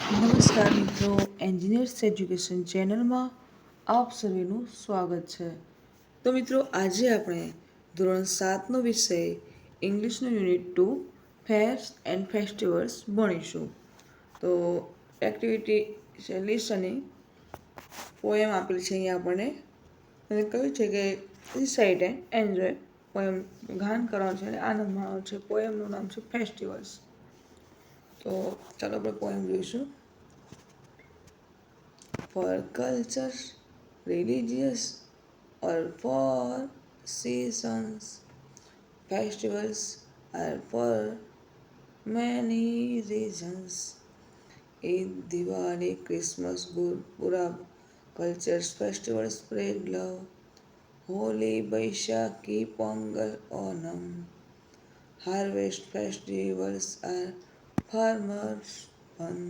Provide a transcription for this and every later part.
નમસ્કાર મિત્રો, engineers education ચેનલમાં આપ સર્વેનું સ્વાગત છે. તો મિત્રો, આજે આપણે ધોરણ 7નો વિષય ઇંગ્લિશનો યુનિટ 2 ફેર્સ એન્ડ ફેસ્ટિવલ્સ ભણીશું. તો એક્ટિવિટી છે લિસનિંગ. પોએમ આપેલી છે અહીંયા આપણને અને કહ્યું છે કે રિસાઇટ એન્ડ એન્જોય. પોએમ ગાન કરવાનું છે અને આનંદ માણવાનો છે. પોએમનું નામ છે ફેસ્ટિવલ્સ. તો ચાલો આપણે પોએમ જોઈશું. For culture, religious or for seasons, festivals are for many reasons. Eid, Diwali, Christmas, Gurpurab, cultures, festivals spread love. Holi, Baishakhi, Pongal, Onam. Harvest festivals are farmers' fun.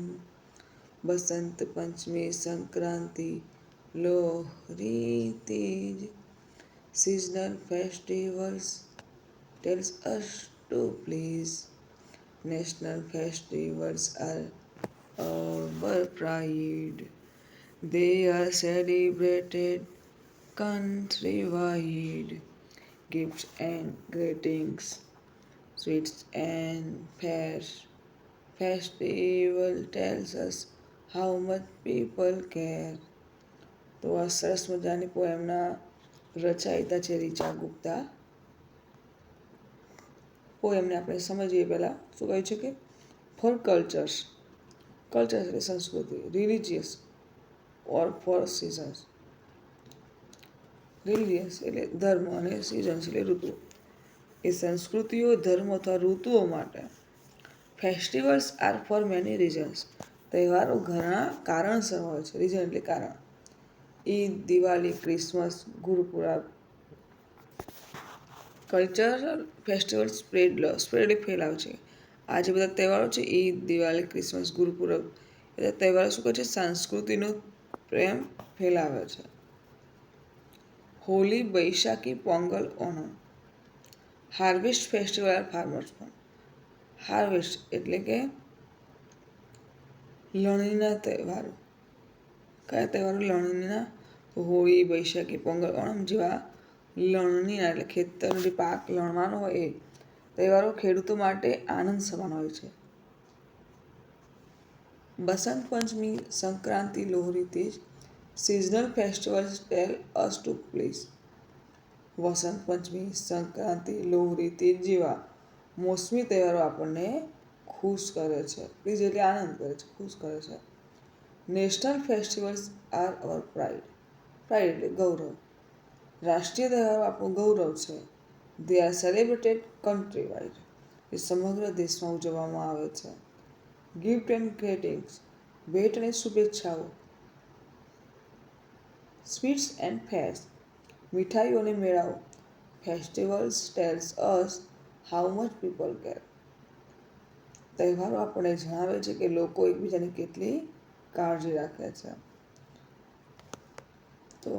Basant Panchami Sankranti Lohri Teej seasonal festivals tells us to please. National festivals are our pride. They are celebrated countrywide. Gifts and greetings, sweets and fairs. Festival tells us how much people care. તો આ સરસ મજાની પોએમના રચયિતા છે રીચા ગુપ્તા. પોએમને આપણે સમજીએ પહેલાં શું કહ્યું છે કે ફોર કલ્ચર્સ, કલ્ચર્સ એટલે સંસ્કૃતિ, રિલિજિયસ ઓર ફોર સિઝન્સ, રિલિજિયસ એટલે ધર્મ અને સિઝન્સ એટલે ઋતુ, એ સંસ્કૃતિઓ ધર્મ અથવા ઋતુઓ માટે. Festivals are for many reasons, તહેવારો ઘણા કારણસર હોય છે. રીઝન એટલે કારણ. Eid, Diwali, Christmas, Gurpurab. Cultural festival spread love, spread એટલે ફેલાવ છે. આ જે બધા તહેવારો છે ઈદ, દિવાળી, ક્રિસમસ, ગુરુપુરબ, એ બધા તહેવારો શું કરે છે? સંસ્કૃતિનો પ્રેમ ફેલાવે છે. Holi, Baisakhi, Pongal, Onam. Harvest festival are farmers fun. Harvest એટલે કે લણણીના તહેવારો. કયા તહેવારો લણણીના? તો હોળી, બૈશાખી, પોંગલ, ઓણમ જેવા લણણીના એટલે ખેતરનો જે પાક લણવાનો હોય એ તહેવારો ખેડૂતો માટે આનંદ સમાન હોય છે. Basant Panchami, Sankranti, Lohri Teej seasonal festivals tell us to please. Vasant Panchami, Sankranti, Lohri Teej જેવા મોસમી તહેવારો આપણને ખુશ કરે છે. પ્લીઝ એટલે આનંદ કરે છે, ખુશ કરે છે. National festivals are our pride. Pride એટલે ગૌરવ. રાષ્ટ્રીય તહેવારો આપણું ગૌરવ છે. They are celebrated countrywide, એ સમગ્ર દેશમાં ઉજવવામાં આવે છે. ગિફ્ટ એન્ડ ગ્રીટિંગ્સ, ભેટ અને શુભેચ્છાઓ. સ્વીટ્સ એન્ડ ફેર્સ, મીઠાઈઓ અને મેળાઓ. Festivals tells us how much people care. તહેવારો આપણને જણાવે છે કે લોકો એકબીજાની કેટલી કાળજી રાખે છે. તો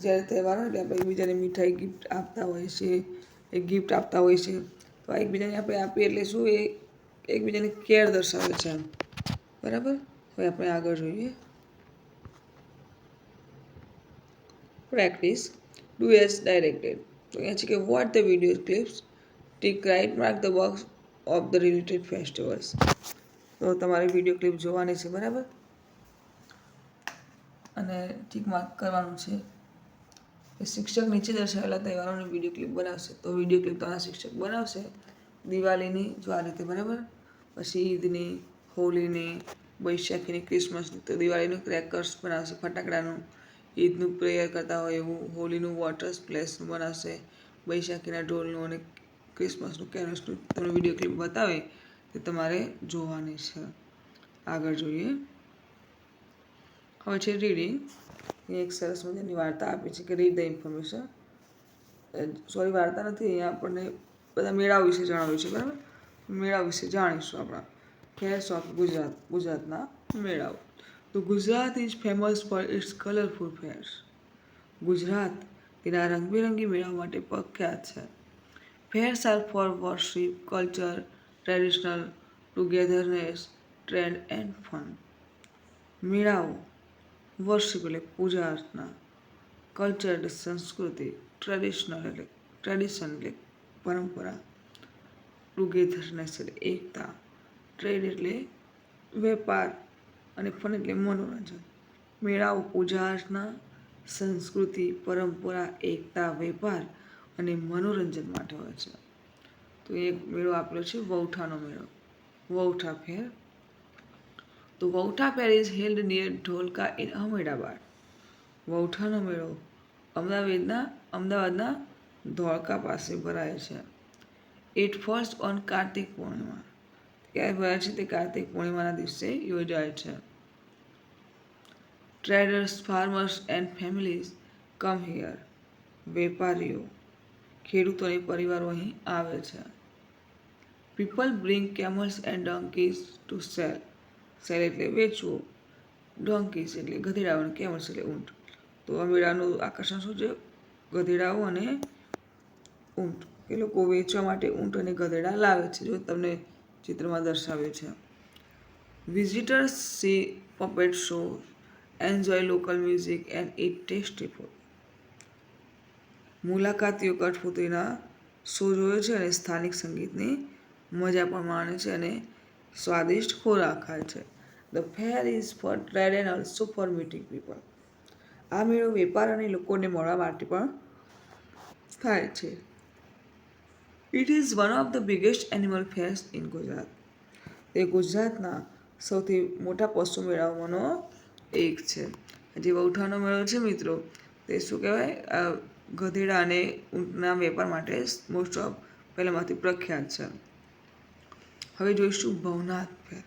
જ્યારે તહેવાર હોય એટલે આપણે એકબીજાને મીઠાઈ ગિફ્ટ આપતા હોય છે, એ ગિફ્ટ આપતા હોય છે. તો આ એકબીજાને આપણે આપીએ એટલે શું એ એકબીજાને કેર દર્શાવે છે. બરાબર. હવે આપણે આગળ જોઈએ. Practice, do as directed. તો અહીંયા છે કે watch the video clips, tick right mark the box of the related festivals. તો તમારે વિડીયો ક્લિપ જોવાની છે. બરાબર. અને ટીક માર્ક કરવાનું છે. શિક્ષક નીચે દર્શાવેલા તહેવારોની વિડીયો ક્લિપ બનાવશે. તો વિડીયો ક્લિપ તમારા શિક્ષક બનાવશે. દિવાળીની જો આ રીતે. બરાબર. પછી ઈદની, હોલીની, બૈશાખીની, ક્રિસમસની. તો દિવાળીનું ક્રેકર્સ બનાવશે, ફટાકડાનું. ઈદનું પ્રેયર કરતા હોય એવું. હોલીનું વોટર સ્પ્લેશનું બનાવશે. બૈશાખીના ઢોલનું અને ક્રિસમસનું કેરોલ્સનું તમને વિડીયો ક્લિપ બતાવે તે તમારે જોવાની છે. આગળ જોઈએ. હવે છે રીડિંગ. એક સરસ મજાની વાર્તા આપી છે કે રીડ ધ ઇન્ફોર્મેશન. સોરી, વાર્તા નથી, અહીંયા આપણને બધા મેળાઓ વિશે જણાવ્યું છે. બરાબર. મેળા વિશે જાણીશું આપણા. ફેર્સ ઓફ ગુજરાત, ગુજરાતના મેળાઓ. તો Gujarat is famous for its colourful fairs. Gujarat તેના રંગબેરંગી મેળાઓ માટે પ્રખ્યાત છે. Fairs are for worship, culture, traditional, togetherness, trend and fun. મેળાઓ, વર્શિપ એટલે પૂજા અર્ચના, કલ્ચર એટલે સંસ્કૃતિ, ટ્રેડિશન એટલે પરંપરા, ટુગેધરનેસ એટલે એકતા, ટ્રેડ એટલે વેપાર અને ફન એટલે મનોરંજન. મેળાઓ પૂજા અર્ચના, સંસ્કૃતિ, પરંપરા, એકતા, વેપાર અને મનોરંજન માટે હોય છે. તો એક મેળો આપેલો છે વૌઠાનો મેળો, વૌઠા ફેર. તો Vautha fair is held near Dholka in Ahmedabad. વૌઠાનો મેળો અમદાવાદના ધોળકા પાસે ભરાય છે. It falls on Kartik Purnima. ક્યારે ભરાય છે? તે કાર્તિક પૂર્ણિમાના દિવસે યોજાય છે. Traders, farmers and families come here. વેપારીઓ, ખેડૂતોને પરિવારો અહીં આવે છે. People bring camels and donkeys to sell. Sell એટલે વેચવું, ડોંકીઝ એટલે ગધેડાઓ અને કેમલ્સ એટલે ઊંટ. તો આ મેળાનું આકર્ષણ શું છે? ગધેડાઓ અને ઊંટ. એ લોકો વેચવા માટે ઊંટ અને ગધેડા લાવે છે, જો તમને ચિત્રમાં દર્શાવ્યું છે. Visitors C puppet show, enjoy local music and it tasty food. મુલાકાતીઓ કઠપૂતળીના શો જોવે છે અને સ્થાનિક સંગીતની મજા પણ માણે છે અને સ્વાદિષ્ટ ખોરાક ખાય છે. The fair is for trade and also for meeting people. આ મેળો વેપાર અને લોકોને મળવા માટે પણ થાય છે. It is one of the biggest animal fares in Gujarat. તે ગુજરાતના સૌથી મોટા પશુ મેળાઓમાંનો એક છે. જે વૌઠાનો મેળો છે મિત્રો, તે શું કહેવાય? ગધેડા અને ઊંટના વેપાર માટે મોસ્ટ ઓફ પહેલાંમાંથી પ્રખ્યાત છે. હવે જોઈશું ભવનાથ ફેર.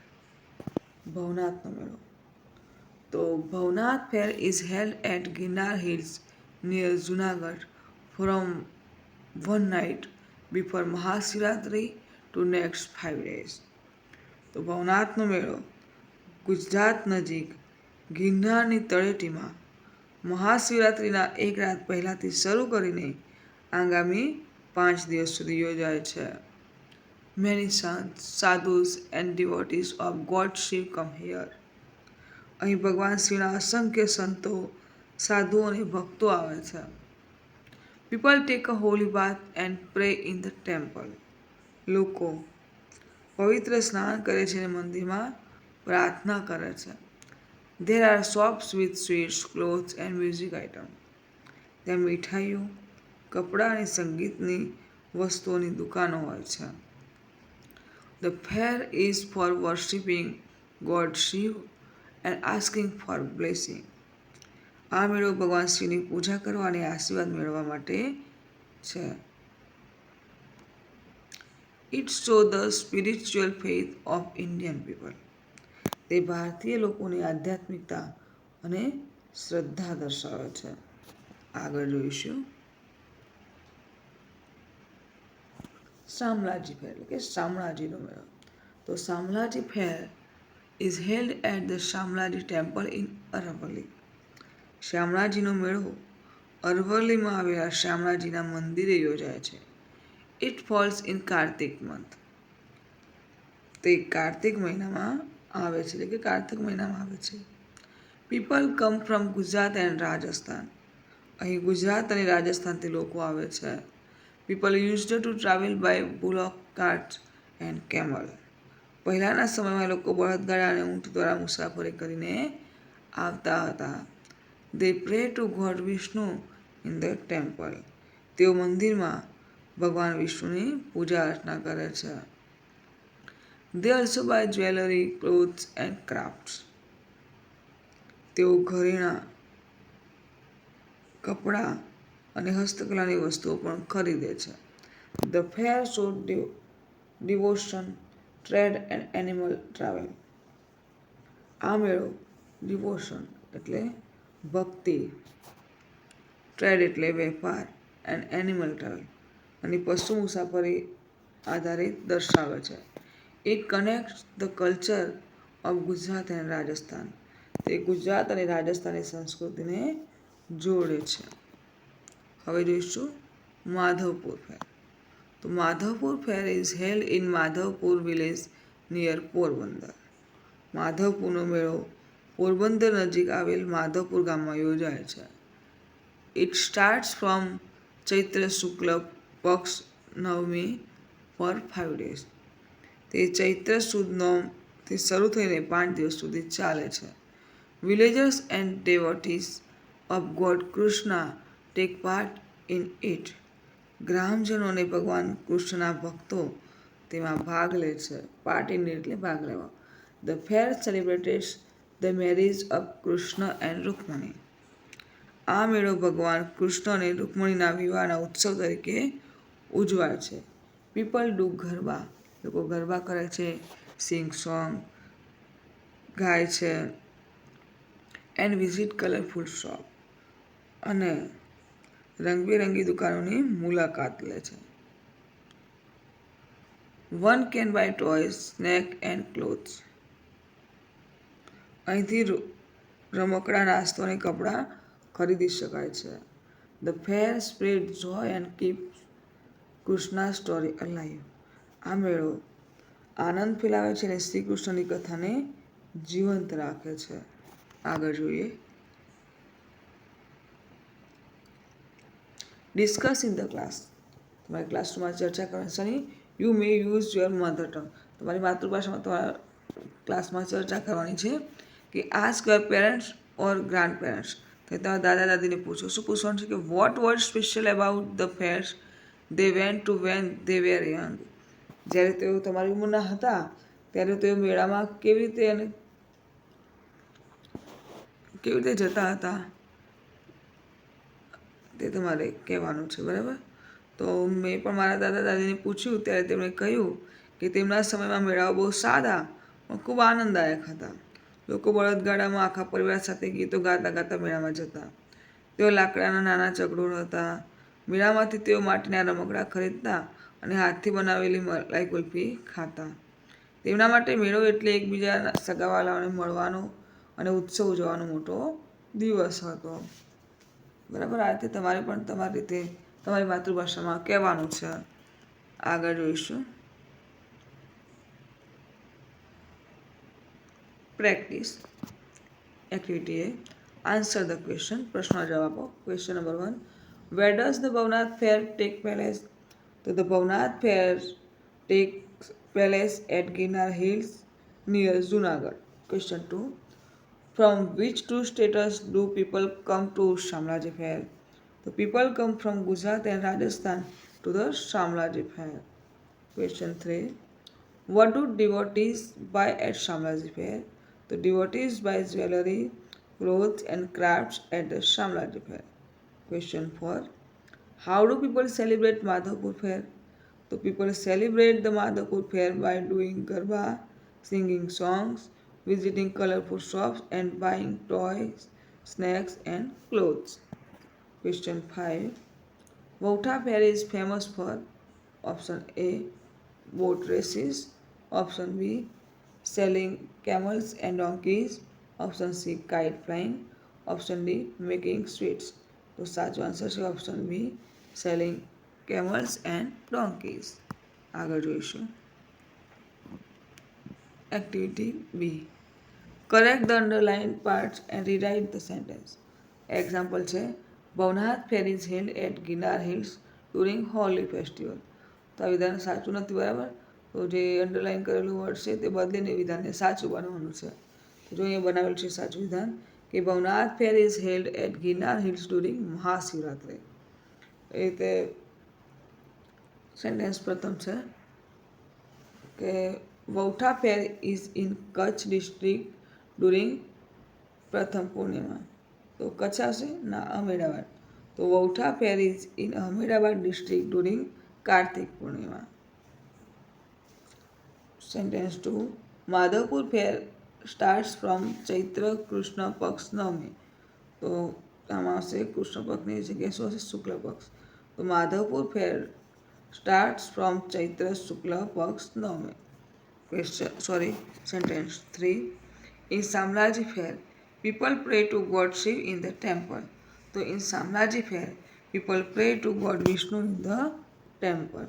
ભવનાથનો મેળો. તો Bhavnath fair is held at Girnar hills near Junagadh from one night before Mahashivratri to next 5 days. તો ભવનાથનો મેળો ગુજરાત નજીક ગિરનારની તળેટીમાં મહાશિવરાત્રિના એક રાત પહેલાંથી શરૂ કરીને આગામી 5 દિવસ સુધી યોજાય છે. Many sadhus and devotees of god Shiva come here. અહીં ભગવાન શિવના અસંખ્ય સંતો, સાધુઓ અને ભક્તો આવે છે. People take a Holi bath and pre in the temple. લોકો પવિત્ર સ્નાન કરે છે અને મંદિરમાં પ્રાર્થના કરે છે. There are shops with sweets, clothes and music item. ત્યાં મીઠાઈઓ, કપડાં અને સંગીતની વસ્તુઓની દુકાનો હોય છે. The fair is for worshipping god Shiva and asking for blessing. આ મેળો ભગવાન શિવની પૂજા કરવા અને આશીર્વાદ મેળવવા માટે છે. It show the spiritual faith of Indian people. તે ભારતીય લોકોની આધ્યાત્મિકતા અને શ્રદ્ધા દર્શાવે છે. આગળ જોઈશું શામળાજી ફેર એટલે કે શામળાજીનો મેળો. તો Shamlaji fair is held at the Shamlaji temple in Aravalli. શામળાજીનો મેળો અરવલ્લીમાં આવેલા શામળાજીના મંદિરે યોજાય છે. It falls in Kartik month. તે કાર્તિક મહિનામાં આવે છે, એટલે કે કાર્તિક મહિનામાં આવે છે. People come from Gujarat and Rajasthan. અહીં ગુજરાત અને રાજસ્થાનથી લોકો આવે છે. People used to travel by bullock cart and camel. પહેલાંના સમયમાં લોકો બળદગાડા અને ઊંટ દ્વારા મુસાફરી કરીને આવતા હતા. They pray to god Vishnu in the temple. તેઓ મંદિરમાં ભગવાન વિષ્ણુની પૂજા અર્ચના કરે છે. They also buy jewellery, clothes and crafts. તેઓ ઘરેણાં, કપડાં અને હસ્તકલાની વસ્તુઓ પણ ખરીદે છે. The fair show devotion, trade and animal travel. આ મેળો ડિવોશન એટલે ભક્તિ, ટ્રેડ એટલે વેપાર એન્ડ એનિમલ ટ્રાવેલ અને પશુ મુસાફરી આધારિત દર્શાવે છે. It કનેક્ટ્સ the culture of Gujarat and Rajasthan. તે ગુજરાત અને રાજસ્થાનની સંસ્કૃતિને જોડે છે. હવે જોઈશું માધવપુર ફેર. તો Madhavpur fair is held in Madhavpur village near Porbandar. માધવપુરનો મેળો પોરબંદર નજીક આવેલ માધવપુર ગામમાં યોજાય છે. It starts from Chaitra Shukla Paksha Navami four 5 days. તે ચૈત્ર સુદ નોમથી શરૂ થઈને 5 દિવસ સુધી ચાલે છે. Villagers and devotees of god Krishna take part in it. ગ્રામજનો અને ભગવાન કૃષ્ણના ભક્તો તેમાં ભાગ લે છે. પાર્ટ ઇન એટલે ભાગ લેવા. The fair celebrated the marriage of Krishna and Rukmini. આ મેળો ભગવાન કૃષ્ણ અને રૂકમણીના વિવાહના ઉત્સવ તરીકે ઉજવાય છે. People do garba. લોકો ગરબા કરે છે, સિંગ સોંગ ગાય છે, એન્ડ વિઝિટ કલરફુલ શોપ. અને રંગબેરંગી દુકાનોની મુલાકાત લે છે. One can buy toys, snack and clothes. અહીંથી રમકડા, નાસ્તો અને કપડાં ખરીદી શકાય છે. The fair spread joy and keep Krishna story alive. આ મેળો આનંદ ફેલાવે છે અને શ્રી કૃષ્ણની કથાને જીવંત રાખે છે. આગળ જોઈએ. Discuss in the class. તમારે ક્લાસરૂમમાં ચર્ચા કરવાની. You may use your mother tongue. તમારી માતૃભાષામાં તમારા ક્લાસમાં ચર્ચા કરવાની છે કે ask your parents or grandparents. તો તમારા દાદા દાદીને પૂછો. શું પૂછવાનું છે કે what was special about the fairs they went to when they were young. જ્યારે તેઓ તમારી ઉંમરના હતા ત્યારે તેઓ મેળામાં કેવી રીતે જતા હતા તે તમારે કહેવાનું છે. બરાબર. તો મેં પણ મારા દાદા દાદીને પૂછ્યું ત્યારે તેમણે કહ્યું કે તેમના સમયમાં મેળાઓ બહુ સાદા પણ ખૂબ આનંદદાયક હતા. લોકો બળદગાડામાં આખા પરિવાર સાથે ગીતો ગાતા ગાતા મેળામાં જતા. તેઓ લાકડાના નાના ચકડોળ હતા. મેળામાંથી તેઓ માટીના રમકડા ખરીદતા અને હાથથી બનાવેલી મલાઈ કુલ્ફી ખાતા. તેમના માટે મેળો એટલે એકબીજાના સગાવાલાઓને મળવાનો અને ઉત્સવ ઉજવવાનો મોટો દિવસ હતો. બરાબર. આ રીતે તમારે પણ તમારી રીતે તમારી માતૃભાષામાં કહેવાનું છે. આગળ જોઈશું. Practice. Activity A answer the question. પ્રશ્નનો જવાબ આપો. Question number 1. Where does the Bhavnath fair take place? તો the Bhavnath fair take place at Girnar hills near Junagadh. Question 2. From which two states do people come to Shamlaji Fair? The people come from Gujarat and Rajasthan to the Shamlaji Fair. Question 3. What do devotees buy at Shamlaji Fair? The devotees buy jewelry, clothes and crafts at the Shamlaji Fair. Question 4. How do people celebrate Madhavpur Fair? The people celebrate the Madhavpur Fair by doing garba, singing songs, visiting colorful shops and buying toys, snacks and clothes. Question 5. Vautha Fair is famous for option A. boat races, option B. selling camels and donkeys, option C. kite flying, option D. making sweets. તો સાચો answer છે option B, selling camels and donkeys. આગળ જોઈશું. Activity B. Correct the underline parts and rewrite the sentence. Example છે Bhavnath fair is held at Girnar hills during Holi festival. તો આ વિધાન સાચું નથી. બરાબર. તો જે અંડરલાઇન કરેલું વર્ડ છે તે બદલીને વિધાનને સાચું બનાવવાનું છે. તો જો અહીંયા બનાવેલું છે સાચું વિધાન કે Bhavnath fair is held at Girnar hills during Mahashivratri. એ રીતે સેન્ટેન્સ પ્રથમ છે કે Vautha fair is in Kutch district during પ્રથમ પૂર્ણિમા. તો કચ્છ આવશે ના, અહેમદાબાદ. તો Vautha fair is in Ahmedabad district during Kartik Purnima. Sentence 2. Madhavpur fair starts from Chaitra Krishna Paksha Navami. તો આમાં આવશે કૃષ્ણ પક્ષની જગ્યાએ શું હશે? શુક્લ પક્ષ. તો Madhavpur fair starts from Chaitra Shukla Paksha નવમી. Sentence 3. In Shamlaji Fair, people pray to God Shiv in the temple. So in Shamlaji Fair, people pray to God Vishnu in the temple.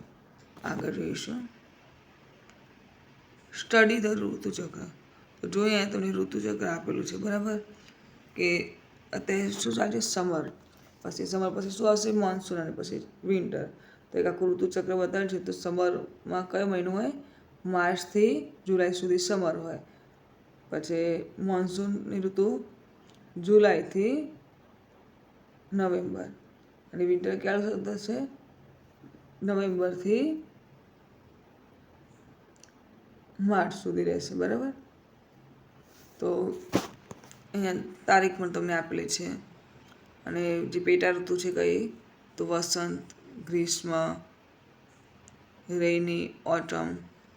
આગળ જોઈશું. Study the rutuchakra. તો જોઈએ તમને ઋતુચક્ર આપેલું છે બરાબર, કે અત્યારે શું ચાલે છે સમર, પછી સમર પછી શું આવશે મોન્સૂન, અને પછી વિન્ટર. તો એક આખું ઋતુચક્ર બતાવે છે. તો સમરમાં કયો મહિનો હોય? માર્ચથી જુલાઈ સુધી સમર હોય. પછી મોન્સૂનની ઋતુ જુલાઈથી નવેમ્બર, અને વિન્ટર ક્યારે થશે? નવેમ્બરથી માર્ચ સુધી રહેશે બરાબર. તો અહીંયા તારીખ પણ તમને આપેલી છે. અને જે પેટા ઋતુ છે કઈ? તો વસંત, ગ્રીષ્મ, રેની, ઓટમ,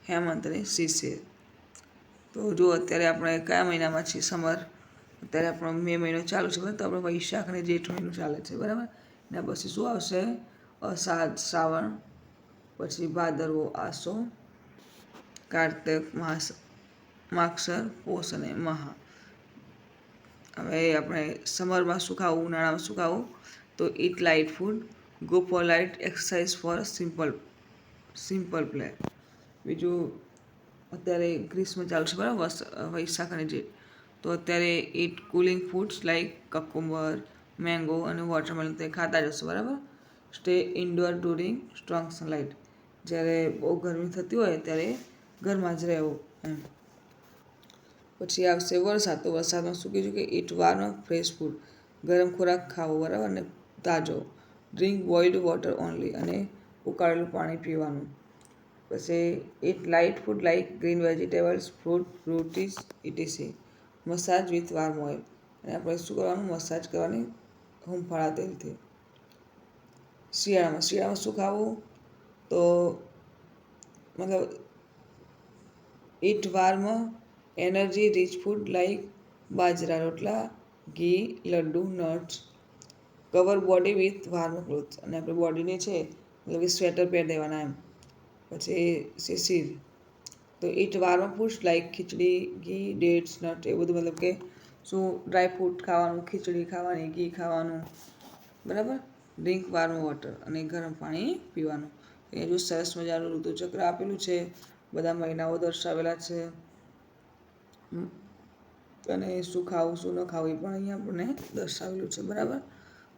હેમંત અને શિશિર. તો જો અત્યારે આપણે કયા મહિનામાં છીએ? સમર. અત્યારે આપણો મે મહિનો ચાલુ છે બરાબર. તો આપણે વૈશાખ અને જેઠ મહિનો ચાલે છે બરાબર. એના પછી શું આવશે? અષાઢ, શ્રાવણ, પછી ભાદરવો, આસો, કાર્તક, માગસર, પોષ અને મહા. હવે આપણે સમરમાં શું ખાવું, ઉનાળામાં શું ખાવું? તો eat light food, go for light exercise for simple play. બીજું અત્યારે ગ્રીષ્મ ચાલુ છે બરાબર, વૈશાખ અને જેઠ. તો અત્યારે eat cooling foods like cucumber, mango અને વોટરમેલન તે ખાતા જશો બરાબર. Stay indoor during strong sunlight. જ્યારે બહુ ગરમી થતી હોય ત્યારે ઘરમાં જ રહેવું એમ. પછી આવશે વરસાદ. તો વરસાદમાં શું કીધું? કે ઇટ વાર્મ ફ્રેશ ફૂડ, ગરમ ખોરાક ખાવો બરાબર, અને તાજો. ડ્રિંક બોઇલ્ડ વોટર ઓનલી, અને ઉકાળેલું પાણી પીવાનું. પછી eat light food like green vegetables, fruits ETC. Massage with warm oil, અને આપણે શું કરવાનું? મસાજ કરવાની હૂંફાળા તેલથી. શિયાળામાં શું ખાવું? તો મતલબ eat warm energy rich food like bajra rotla, ghee, laddu, nuts. Cover body with warm cloth, અને આપણે બોડીને છે મતલબ કે સ્વેટર પહેરી દેવાના એમ. પછી શિશિર. તો it warm foods like khichdi, ghee, dates, nut, એ બધું મતલબ કે શું ડ્રાય ફ્રૂટ ખાવાનું, ખીચડી ખાવાની, ઘી ખાવાનું બરાબર. ડ્રિંક વાર્મ વોટર, અને ગરમ પાણી પીવાનું. એ જો સરસ મજાનું ઋતુચક્ર આપેલું છે, બધા મહિનાઓ દર્શાવેલા છે, અને શું ખાવું શું ન ખાવું એ પણ અહીંયા આપણને દર્શાવેલું છે બરાબર.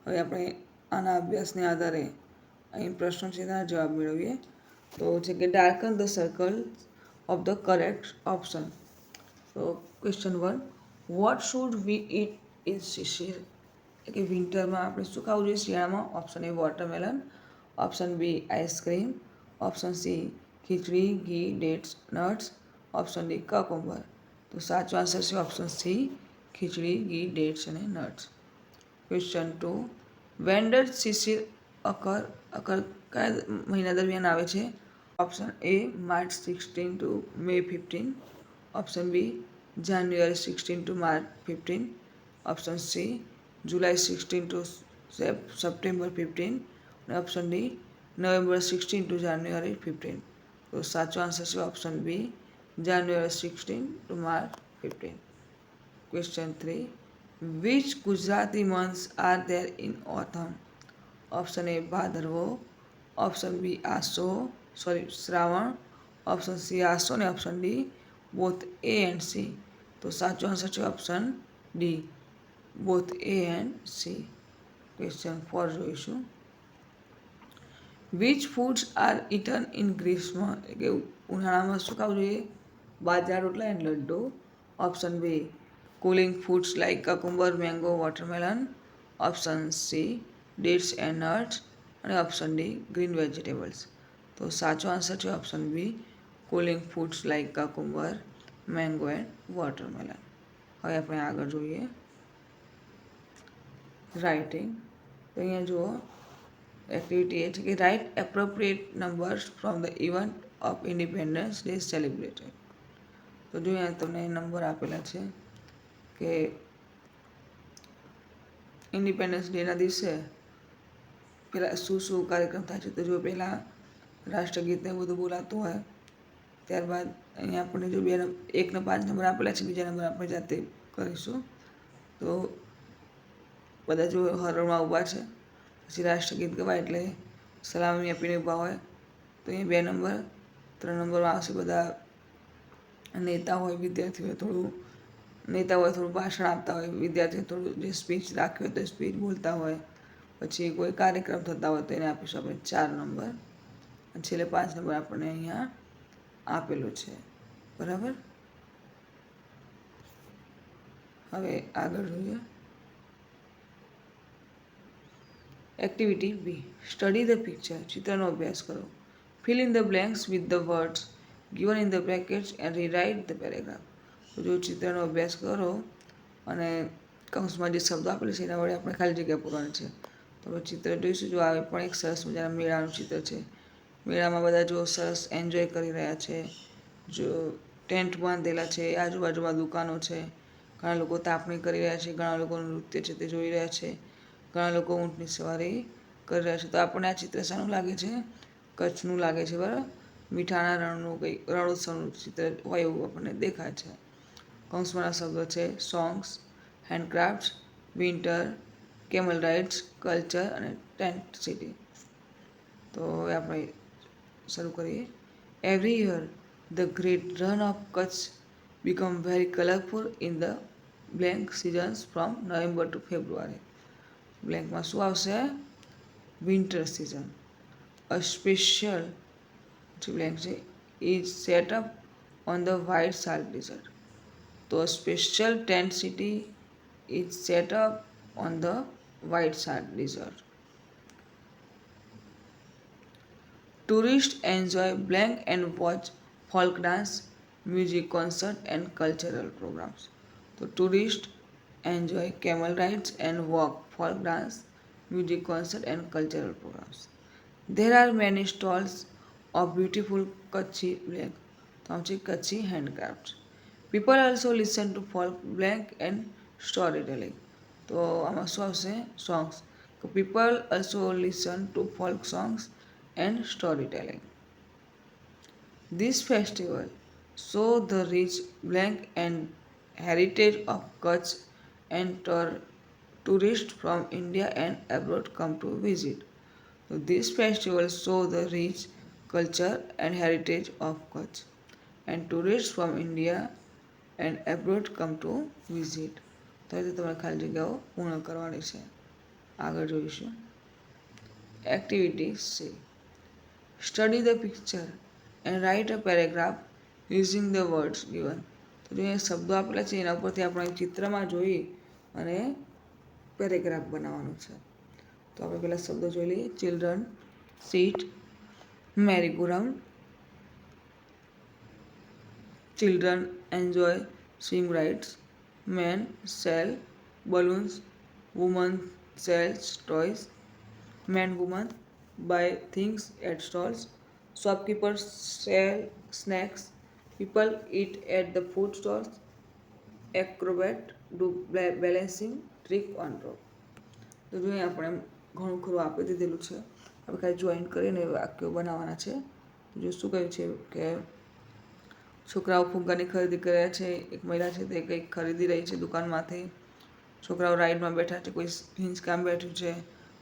હવે આપણે આના અભ્યાસને આધારે અહીં પ્રશ્નો છે તેના જવાબ મેળવીએ. તો છે કે darken the circle of the correct option. તો question 1, what should we eat in Shishir? કે વિન્ટરમાં આપણે શું ખાવું જોઈએ શિયાળામાં? Option A watermelon, option B ice cream, option C khichdi, ghee, dates, nuts, option D cucumber. તો સાચો આન્સર છે option C khichdi, ghee, dates અને nuts. Question 2, when does Shishir occur કયા મહિના દરમિયાન આવે છે? Option A March 16 to May 15, option B January 16 to March 15, option C July 16 to September 15, અને option D November 16 to January 15. તો સાચો આન્સર છે option B January 16 to March 15. Question 3, which Gujarati months are there in autumn? Option A Bhadarvo, option B Shravan, option C Aso, અને option D both A and C. તો સાચો answer છે option D both A and C. Question 4 જોઈશું. Which foods are eaten in Grishma? કે ઉનાળામાં શું ખાવું જોઈએ? Bajra rotla and laddu. Option B cooling foods like cucumber, mango, watermelon, option C dates and nuts, અને ઓપ્શન ડી ગ્રીન વેજીટેબલ્સ. તો સાચો આન્સર છે option B cooling foods like cucumber, mango and watermelon. હવે આપણે આગળ જોઈએ રાઇટિંગ. તો અહીંયા જુઓ એક્ટિવિટી એ છે કે write appropriate numbers from the event of independence day celebrated. તો જો અહીંયા તમને નંબર આપેલા છે કે ઇન્ડિપેન્ડન્સ ડેના દિવસે પહેલાં શું કાર્યક્રમ થાય છે. તો જો પહેલાં રાષ્ટ્રગીતને બધું બોલાતું હોય, ત્યારબાદ અહીંયા આપણને જો 1 ને 5 નંબર આપેલા છે, બીજા નંબર આપણે જાતે કરીશું. તો બધા જો હરોળમાં ઊભા છે, પછી રાષ્ટ્રગીત ગવાય એટલે સલામી આપીને ઊભા હોય. તો અહીંયા 2 નંબર, 3 નંબરમાં આવશે બધા નેતા હોય વિદ્યાર્થીઓ થોડું નેતા હોય થોડું ભાષણ આપતા હોય, વિદ્યાર્થીઓ થોડું જે સ્પીચ રાખ્યું હોય તો સ્પીચ બોલતા હોય, પછી કોઈ કાર્યક્રમ થતા હોય તો એને આપીશું આપણે 4 નંબર. અને છેલ્લે 5 નંબર આપણને અહીંયા આપેલું છે. બરાબર. હવે આગળ જોઈએ. Activity B, study the picture. ચિત્રનો અભ્યાસ કરો. Fill in the blanks with the words given in the brackets and rewrite the paragraph. તો જો ચિત્રનો અભ્યાસ કરો અને કૌંસમાં જે શબ્દો આપેલા છે એના વડે આપણે ખાલી જગ્યા પૂરવાની છે. તો આપણે ચિત્ર જોઈશું. જો આવે પણ એક સરસ મજાના મેળાનું ચિત્ર છે. મેળામાં બધા જો સરસ એન્જોય કરી રહ્યા છે. જો ટેન્ટ બાંધેલા છે, આજુબાજુમાં દુકાનો છે, ઘણા લોકો તાપણી કરી રહ્યા છે, ઘણા લોકો નૃત્ય છે તે જોઈ રહ્યા છે, ઘણા લોકો ઊંટની સવારી કરી રહ્યા છે. તો આપણને આ ચિત્ર શાનું લાગે છે? કચ્છનું લાગે છે. બરાબર. મીઠાના રણનું કંઈ રણોત્સવનું ચિત્ર હોય એવું આપણને દેખાય છે. કૌંસમાંના શબ્દો છે songs, handcrafts, winter, camel rides, culture અને ટેન્ટ સિટી. તો હવે આપણે શરૂ કરીએ. Every year the great Rann of Kutch become very colorful in the blank seasons from November to February. બ્લેન્કમાં શું આવશે? Winter season. અ સ્પેશિયલ જે બ્લેન્ક છે is set up on the white salt desert. તો special tent city is set up on the white salt desert. Tourists enjoy blank and watch folk dance, music, concert and cultural programs. So tourists enjoy camel rides and walk, folk dance, music, concert and cultural programs. There are many stalls of beautiful Kutchi blank, Kutchi handcrafts. People also listen to folk blank and storytelling. તો આમાં શું આવશે? Songs. તો people also listen to folk songs and storytelling. This festival show the rich blank and heritage of Kutch and tourists from India and abroad come to visit. So this festival show the rich culture and heritage of Kutch and tourists from India and abroad come to visit. તો એ તમારે ખાલી જગ્યાઓ પૂર્ણ કરવાની છે. આગળ જોઈશું. Activity C, study the picture and write a paragraph using the words given. તો જે શબ્દો આપેલા છે એના ઉપરથી આપણે ચિત્રમાં જોઈ અને પેરેગ્રાફ બનાવવાનું છે. તો આપણે પહેલાં શબ્દો જોઈ લઈએ. Children, seat, merry go round. Children enjoy swing rides. Men sell balloons. Women sells toys. Men, women buy things at stalls. Shopkeepers sell snacks. People eat at the food stalls. Acrobat do balancing trick on rope. તો જોઈએ આપણે ઘણું ખરું આપી દીધેલું છે. આપણે ખાલી જોઈન કરીને વાક્યો બનાવવાના છે. જો શું કહ્યું છે કે છોકરાઓ ફુગ્ગાની ખરીદી કર્યા છે. એક મહિલા છે તે કંઈક ખરીદી રહી છે દુકાનમાંથી. છોકરાઓ રાઈડમાં બેઠા છે. કોઈ હિંચકામાં બેઠું છે,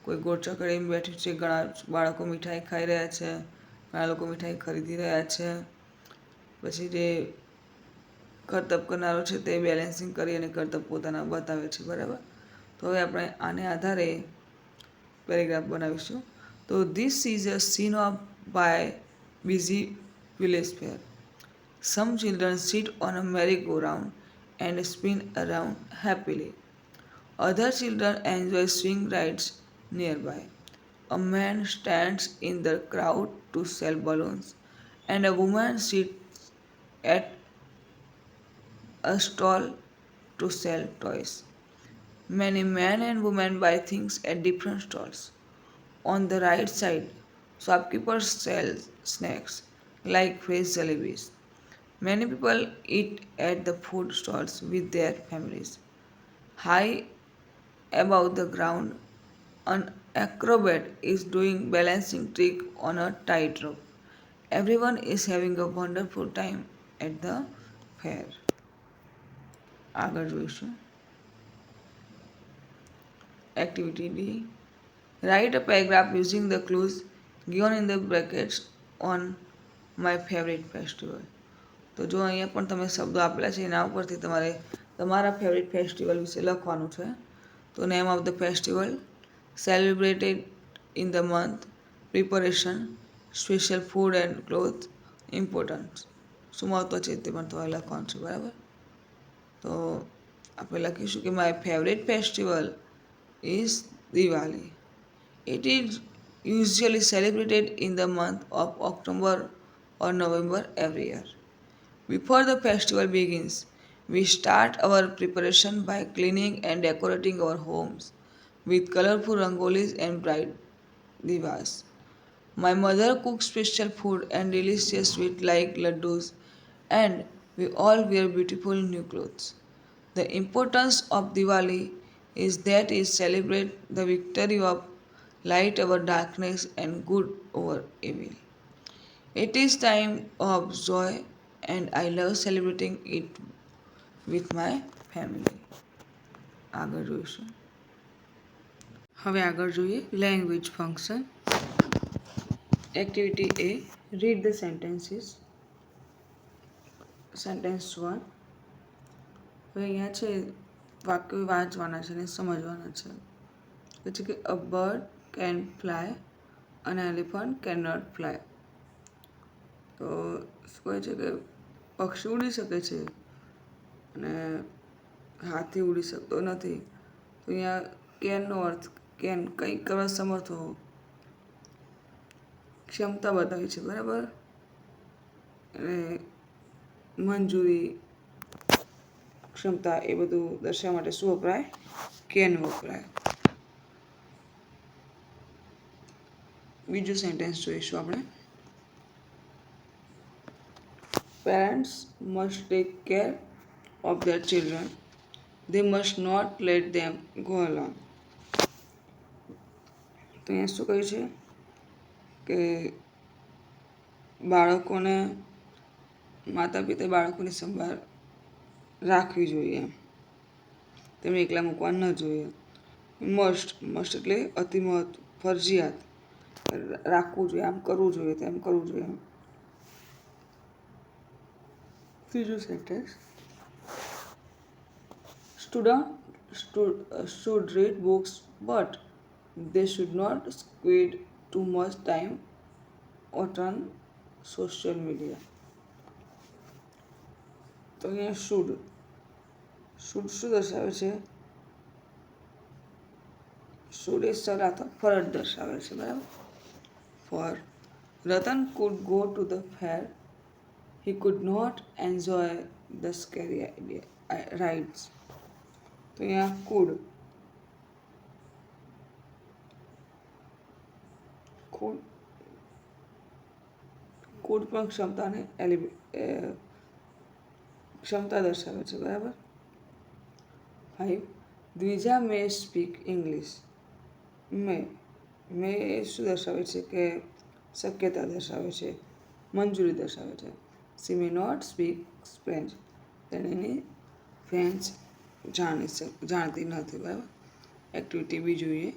કોઈ ગોળચકડીમાં બેઠું છે. ઘણા બાળકો મીઠાઈ ખાઈ રહ્યા છે, ઘણા લોકો મીઠાઈ ખરીદી રહ્યા છે. પછી જે કરતબ કરનારો છે તે બેલેન્સિંગ કરી અને કરતબ પોતાના બતાવે છે. બરાબર. તો હવે આપણે આને આધારે પેરેગ્રાફ બનાવીશું. તો this is a scene of by busy village fair. Some children sit on a merry-go-round and spin around happily. Other children enjoy swing rides nearby. A man stands in the crowd to sell balloons, and a woman sits at a stall to sell toys. Many men and women buy things at different stalls. On the right side, shopkeepers sell snacks like fresh jalebis. Many people eat at the food stalls with their families. High above the ground, an acrobat is doing balancing trick on a tightrope. Everyone is having a wonderful time at the fair. આગળ જોઈશું. Activity D. Write a paragraph using the clues given in the brackets on my favorite festival. તો જો અહીંયા પણ તમે શબ્દો આપેલા છે એના ઉપરથી તમારે તમારા ફેવરિટ ફેસ્ટિવલ વિશે લખવાનું છે. તો name of the festival, celebrated in the month, preparation, special food and cloth, importance. શું મહત્વ છે તે પણ તમારે લખવાનું છે, બરાબર. તો આપણે લખીશું કે my favourite festival is Diwali. It is usually celebrated in the month of October or November every year. Before the festival begins, we start our preparation by cleaning and decorating our homes with colorful rangolis and bright divas. My mother cooks special food and delicious sweet like laddus, and we all wear beautiful new clothes. The importance of Diwali is that it celebrates the victory of light over darkness and good over evil. It is time of joy and I love celebrating it with my family. આગળ જોઈશું. હવે આગળ જોઈએ language function. Activity A, read the sentences. Sentence 1. હવે અહીંયા છે વાક્યો વાંચવાના છે અને સમજવાના છે. પછી કે અ bird can fly, an elephant cannot fly. તો શું કહે છે કે પક્ષી ઉડી શકે છે અને હાથી ઉડી શકતો નથી. તો અહીંયા કેનનો અર્થ કેન કંઈક કરવા સમર્થ હોવો, ક્ષમતા બતાવી છે, બરાબર. અને મંજૂરી, ક્ષમતા એ બધું દર્શાવવા માટે શું વપરાય? કેન વપરાય. બીજું સેન્ટેન્સ જોઈશું આપણે. Parents must take care of their children. They must not let them go alone. તો અહીંયા શું કહ્યું છે કે બાળકોને માતા પિતાએ બાળકોની સંભાળ રાખવી જોઈએ, તેમને એકલા મૂકવા ન જોઈએ. મસ્ટ એટલે અતિ મહત્વ, ફરજિયાત, રાખવું જોઈએ, આમ કરવું જોઈએ, તેમ કરવું જોઈએ. ત્રીજું sentence. Students should read books, but they should not spend too much time on social media. તો અહીંયા શુડ શું દર્શાવે છે? શુડ એ સલાહ અથવા ફરજ દર્શાવે છે, બરાબર. For Ratan could go to the fair, he could not enjoy the scary rides. તો અહીંયા કુડ પણ ક્ષમતાને ક્ષમતા દર્શાવે છે, બરાબર. 5. દ્વિજા મે સ્પીક ઇંગ્લિશ. મે શું દર્શાવે છે કે શક્યતા દર્શાવે છે, મંજૂરી દર્શાવે છે. She may not speak French. તેની ફ્રેન્ચ જાણતી નથી, બરાબર. એક્ટિવિટી બી જોઈએ.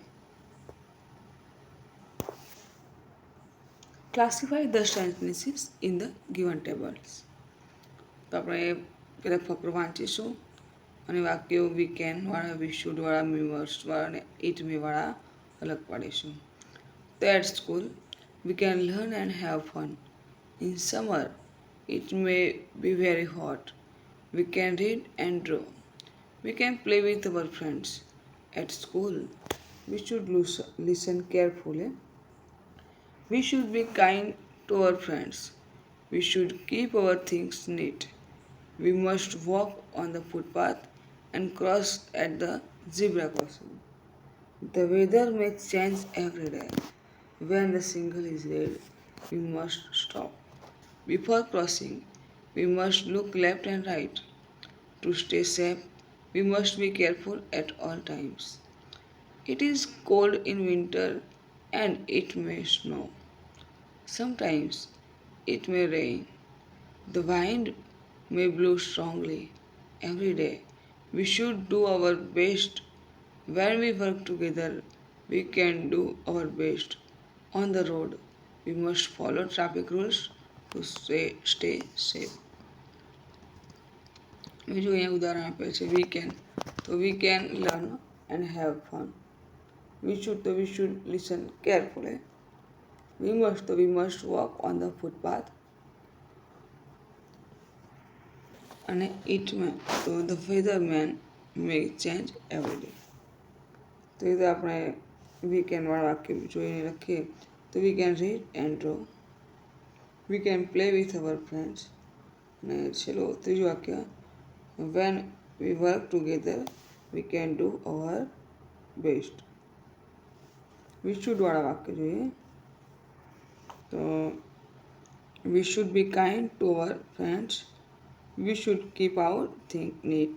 Classify the sentences in the given tables. તો આપણે પહેલાં ફકરો વાંચીશું અને વાક્યો વી કેનવાળા, વી શુડવાળા, મી મસ્ટવાળા અને ઇટ મીવાળા અલગ પાડીશું. તો at school we can learn and have fun. In summer it may be very hot. We can read and draw. We can play with our friends. At school, we should listen carefully. We should be kind to our friends. We should keep our things neat. We must walk on the footpath and cross at the zebra crossing. The weather may change every day. When the signal is red, we must stop. Before crossing, we must look left and right. To stay safe, we must be careful at all times. It is cold in winter and it may snow. Sometimes it may rain. The wind may blow strongly. Every day, we should do our best. When we work together, we can do our best. On the road, we must follow traffic rules to stay safe. બીજું અહીંયા ઉદાહરણ આપેલ છે we can, તો we can learn and have fun. We should listen carefully. We must walk on the footpath. અને it may, તો the weather man may change every day. તો એ રીતે આપણે વીકેન્ડવાળા વાક્ય જોઈને લખીએ તો we can read and draw. We can play with our friends. અને છેલ્લો ત્રીજું વાક્ય when we work together we can do our best. We શુડવાળા વાક્ય જોઈએ તો we should be kind to our friends. We should keep our thing neat.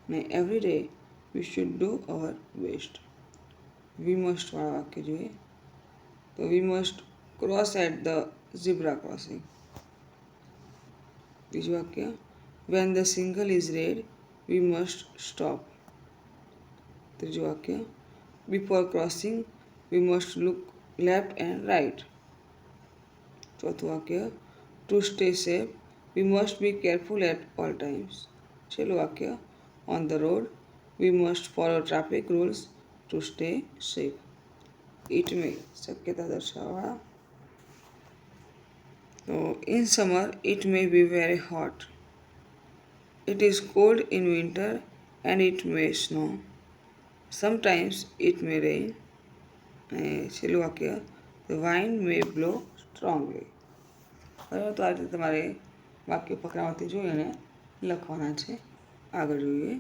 ને every day we should do our best. We મસ્ટવાળા વાક્ય જોઈએ તો we must cross at the zebra crossing. બીજું વાક્ય when the signal is red we must stop. ત્રીજું વાક્ય before crossing we must look left and right. ચોથું વાક્ય to stay safe we must be careful at all times. છેલ્લું વાક્ય on the road we must follow traffic rules two stay safe. It may શક્યતા દર્શાવવા. તો in summer it may be very hot. It is called in winter and it may snow. Sometimes it may rain. અને છેલ્લું વાક્ય the wind May blow strongly. બરાબર, તો આ રીતે તમારે વાક્ય ફકરામાંથી જોઈને લખવાના છે. આગળ જોઈએ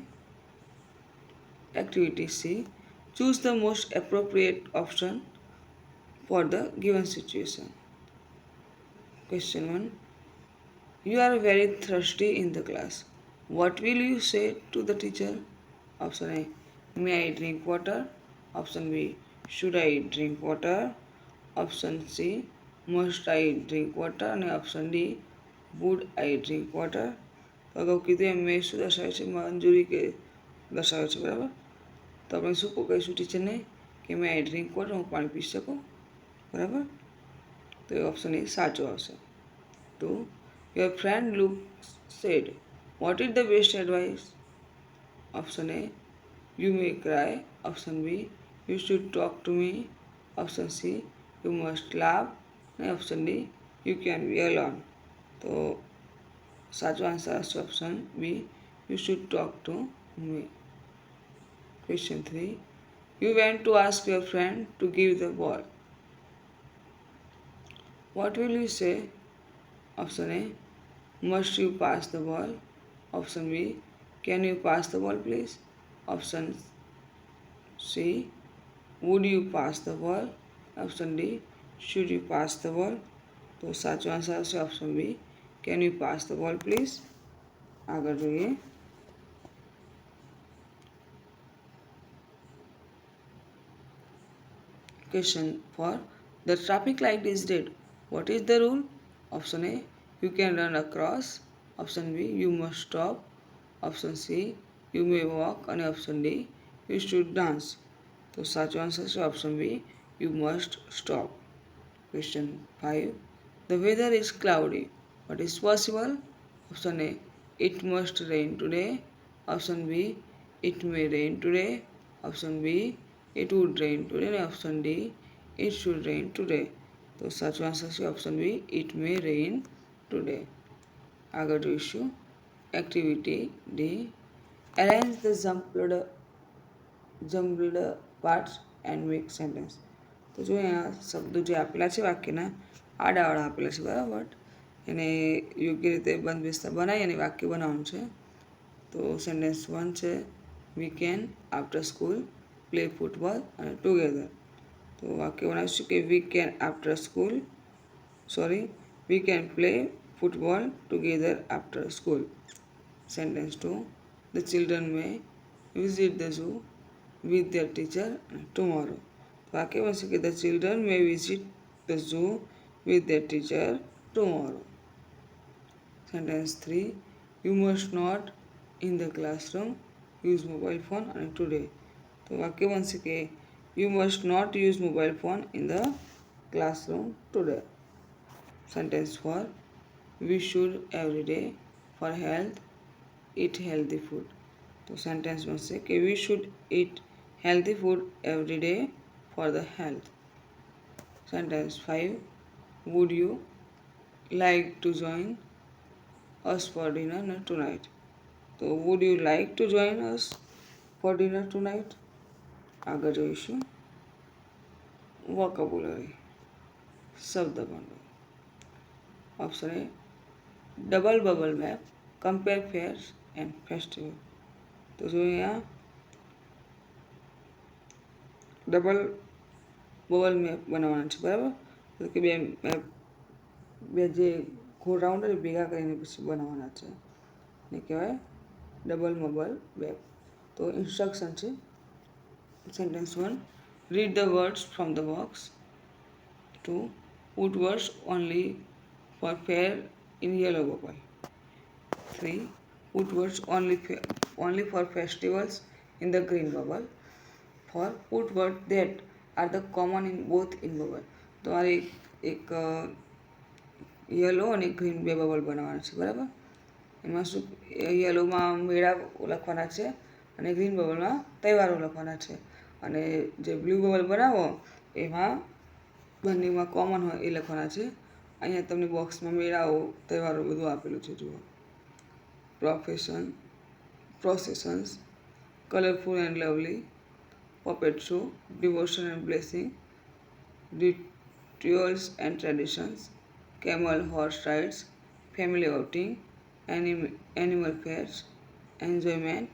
activity C. Choose the most appropriate option for the given situation. Question 1. You are very thirsty in the class. What will you say to the teacher? Option A. May I drink water? Option B. Should I drink water? Option C. Must I drink water? અને option D would I drink water. તો અગાઉ કીધું એમ મેં શું દર્શાવે છે મંજૂરી કે દર્શાવે છે. બરાબર, તો આપણે શું કહીશું ટીચરને કે મેં આઈ ડ્રિંક વોટર, હું પાણી પી શકું. બરાબર, તો એ ઓપ્શન એ સાચો આવશે. 2. Your friend Luke said, what is the best advice? Option A. You may cry. Option B. You should talk to me. Option C. You must laugh. અને option D you can be alone. તો સાચો answer આવશે option B you should talk to me. Question 3. You went to ask your friend to give the ball. What will you say? Option A. Must you pass the ball? Option B. Can you pass the ball please? Option C. Would you pass the ball? Option D. Should you pass the ball? તો સાચો answer આવશે option B can you pass the ball please. આગળ જોઈએ question 4. The traffic light is red. What is the rule? Option A. You can run across. Option B. You must stop. Option C. You may walk. અને option D you should dance. તો સાચો answer છે option B you must stop. Question 5. The weather is cloudy. What is possible? Option A. It must rain today. Option B. It may rain today. Option B. It would rain today. અને option D it should rain today. તો સાચો answer છે option B it may rain today. આગળ જોઈશું activity D. Arrange the jumbled parts and make sentence. તો જો અહીંયા શબ્દો જે આપેલા છે વાક્યના આડાવાળા આપેલા છે. બરાબર, એને યોગ્ય રીતે બંધબેસતા બનાવી અને વાક્ય બનાવવાનું છે. તો સેન્ટેન્સ 1 છે we can after school play football અને ટુગેધર. તો વાક્ય બનાવીશું કે we can after school we can play football together after school. Sentence 2. The children May visit the zoo with their teacher tomorrow. વાક્ય બનશે કે the children May visit the zoo with their teacher tomorrow. Sentence 3. You must not in the classroom use mobile phone and today. તો વાક્ય બનશે કે you must not use mobile phone in the classroom today. Sentence 4. We should every day for health eat healthy food. તો sentence બનશે કે we should eat healthy food every day for the health. Sentence 5. Would you like to join us for dinner tonight? તો would you like to join us for dinner tonight? આગળ જોઈશું vocabulary શબ્દ ભંડોળ. Option A double bubble map compare fares and festival. તો જો અહીંયા double bubble map બનાવવાના છે, બરાબર? તો કે બે મેપ બે જે ગોળ રાઉન્ડ ભેગા કરીને પછી બનાવવાના છે ને કહેવાય ડબલ બબલ મેપ. તો ઇન્સ્ટ્રક્શન છે. Sentence 1. Read the words from the box. 2. Put words only for fair in yellow bubble. 3. Put words only for festivals in the green bubble. 4. Put words that are the common in both in bubble. તો મારે એક yellow અને green બે bubble બનાવવાના છે, બરાબર? એમાં શું યલોમાં મેળા લખવાના છે અને ગ્રીન બબલમાં તહેવારો લખવાના છે. અને જે બ્લુ બબલ બનાવો એમાં બંનેમાં કોમન હોય એ લખવાના છે. અહીંયા તમને બોક્સમાં મેળાઓ તહેવારો બધું આપેલું છે. જુઓ processions, colourful and lovely, puppet show, devotion and blessing, rituals and traditions, camel horse rides, family outing, animal fairs, enjoyment,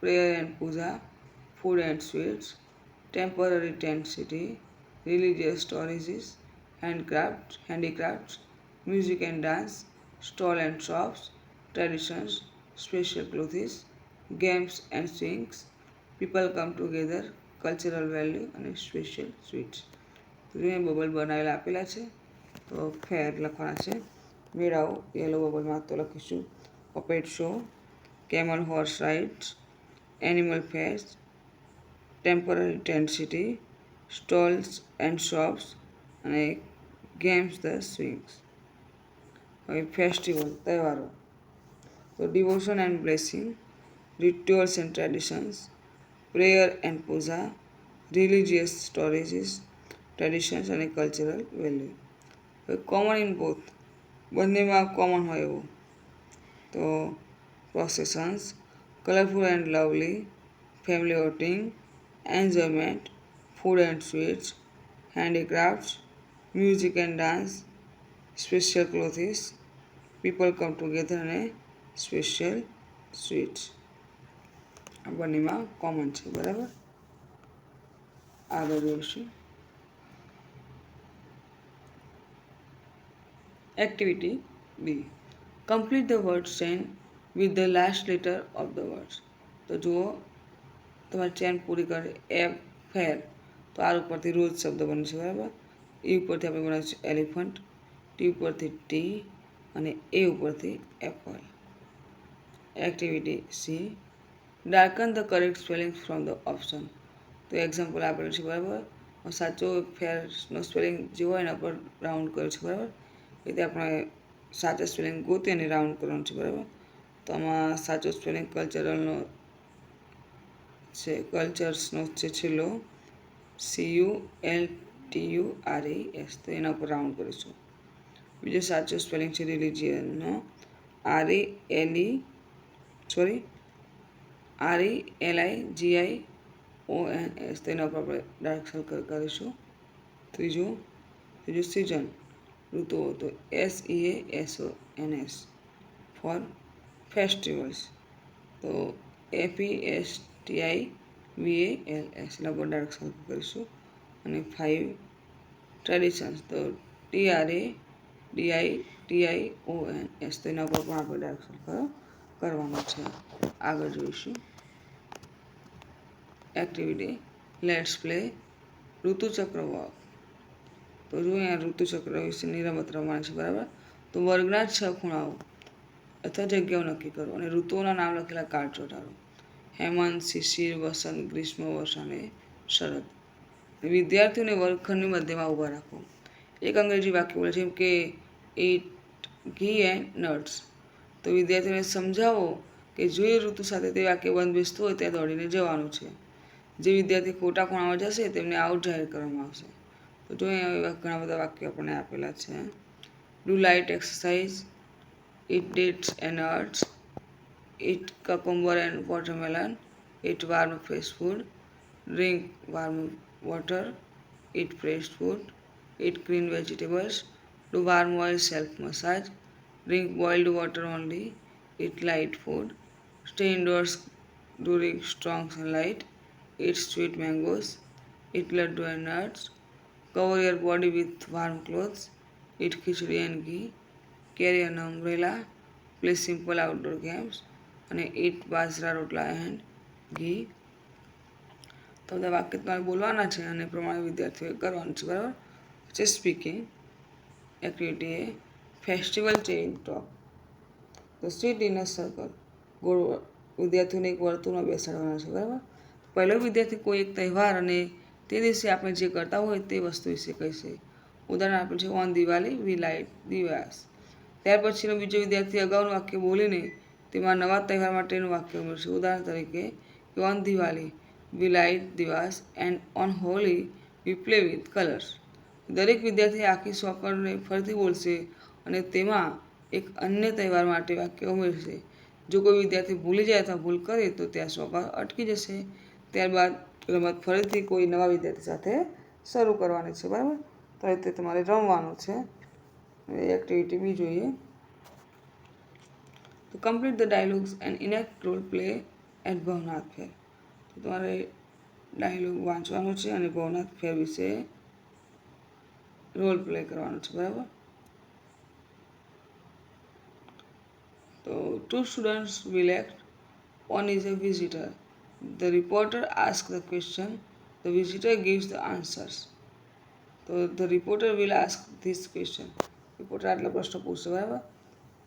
prayer and puja, food and sweets, temporary tent city, religious stories, handicrafts, music and dance, stall and shops, traditions, special clothes, games and swings, people come together, cultural value અને special sweets. તો અહીંયા bubble બનાવેલા આપેલા છે. તો ફેર લખવાના છે. મેળાઓ યલો બબલમાં તો લખીશું puppet show, camel horse rides, animal fairs, temporary tent city, stalls and shops અને ગેમ્સ ધ સ્વિંગ્સ. હવે ફેસ્ટિવલ તહેવારો તો devotion and blessing, rituals and traditions, prayer and puja, religious stories, traditions અને કલ્ચરલ વેલ્યુ. હવે common in both બંનેમાં common હોય એવું તો processions, colourful and lovely, family outing, enjoyment, food and sweets, handicrafts, music and dance, special clothes, people come together અને special sweets. આ બંનેમાં common છે, બરાબર? આગળ જોઈશું activity B. Complete the word chain with the last letter of the words. તો જુઓ તમારી ચેન પૂરી કરે. એફ ફેર તો આર ઉપરથી રોજ શબ્દ બને છે, બરાબર? એ ઉપરથી આપણે બનાવીશું એલિફન્ટ, ટી ઉપરથી ટી અને એ ઉપરથી apple. Activity C. Darken the correct spelling from the option. તો એક્ઝામ્પલ આપેલું છે, બરાબર? સાચો ફેરનો સ્પેલિંગ જે હોય એના પર રાઉન્ડ કર્યો છે, બરાબર? રીતે આપણે સાચા સ્પેલિંગ ગોતી અને રાઉન્ડ કરવાનું છે, બરાબર? તો આમાં સાચો સ્પેલિંગ કલ્ચરલનો છે, કલ્ચર્સનો છે છેલ્લો CULTURES. તો એના ઉપર રાઉન્ડ કરીશું. બીજો સાચો સ્પેલિંગ છે રિલિજિયનનો RELIGIONS. તો એના ઉપર આપણે ડાર્ક સર્કલ કરીશું. ત્રીજું સિઝન ઋતુઓ તો SEASONS. ફોર ફેસ્ટિવલ્સ તો FESTIVALS. એના પર ડાર્ક સર્કલ કરીશું. અને 5 ટ્રેડિશન્સ તો TRADITIONS. તો એના ઉપર પણ આપણે ડાર્ક સર્કલ કરવાનું છે. આગળ જોઈશું એક્ટિવિટી લેટ્સ પ્લે ઋતુચક્ર વોક. તો જો અહીંયા ઋતુચક્ર વિશેની રમત રમવાની છે, બરાબર? તો વર્ગના 6 ખૂણાઓ અથવા જગ્યાઓ નક્કી કરો અને ઋતુઓના નામ લખેલા કાર્ડ ચોંટાડો. હેમંત, શિશિર, વસંત, ગ્રીષ્મ, વર્ષા અને શરદ. વિદ્યાર્થીઓને વર્ગખંડની મધ્યમાં ઊભા રાખો. એક અંગ્રેજી વાક્ય બોલે છે, જેમ કે ઇટ ઘી એન્ડ નટ્સ. તો વિદ્યાર્થીઓને સમજાવો કે જે ઋતુ સાથે તે વાક્ય બંધબેસતું હોય ત્યાં દોડીને જવાનું છે. જે વિદ્યાર્થી ખોટા ખૂણામાં જશે તેમને આઉટ જાહેર કરવામાં આવશે. તો જો અહીંયા ઘણા બધા વાક્યો આપણને આપેલા છે. Do light exercise, eat dates and nuts, eat cucumber and watermelon, eat warm fresh food, drink warm water, eat fresh food, eat green vegetables, do warm oil self massage, drink boiled water only, eat light food, stay indoors during strong sunlight, eat sweet mangoes, eat laddu and nuts, cover your body with warm clothes, eat khichdi and ghee, carry an umbrella, play simple outdoor games અને eat બાજરા rotla and ઘી. તો બધા વાક્ય તમારે બોલવાના છે અને પ્રમાણે વિદ્યાર્થીઓએ કરવાનું છે, બરાબર. છે સ્પીકિંગ. એક્ટિવિટી એ ફેસ્ટિવલ ચેઇન ટોક. તો સીટ ઇન અ સર્કલ. ગોળ વિદ્યાર્થીઓને એક વર્તુળમાં બેસાડવાના છે, બરાબર. પહેલો વિદ્યાર્થી કોઈ એક તહેવાર અને તે દિવસે આપણે જે કરતા હોય તે વસ્તુ વિશે કહેશે. ઉદાહરણ આપેલું છે ઓન દિવાળી વી લાઇટ દિવાસ. ત્યાર પછીનો બીજો વિદ્યાર્થી અગાઉનું વાક્ય બોલીને તેમાં નવા તહેવાર માટેનું વાક્ય ઉમેરશે. ઉદાહરણ તરીકે on Diwali we light diyas and on Holi we play with colours. દરેક વિદ્યાર્થી આખી સોકરને ફરીથી બોલશે અને તેમાં એક અન્ય તહેવાર માટે વાક્ય ઉમેરશે. જો કોઈ વિદ્યાર્થી ભૂલી જાય અથવા ભૂલ કરે તો ત્યાં સોકર અટકી જશે. ત્યારબાદ રમત ફરીથી કોઈ નવા વિદ્યાર્થી સાથે શરૂ કરવાની છે, બરાબર. તો એ રીતે તમારે રમવાનું છે. એક્ટિવિટી બી જોઈએ. તો complete the dialogues and enact role play at Bhavnath fair. તો તમારે ડાયલોગ વાંચવાનો છે અને ભવનાથ ફેર વિશે રોલ પ્લે કરવાનો છે, બરાબર. તો two students will act. One is a visitor. The reporter asks the question. The visitor gives the answers. તો the reporter will ask this question. Reporter આટલા પ્રશ્ન પૂછશે, બરાબર.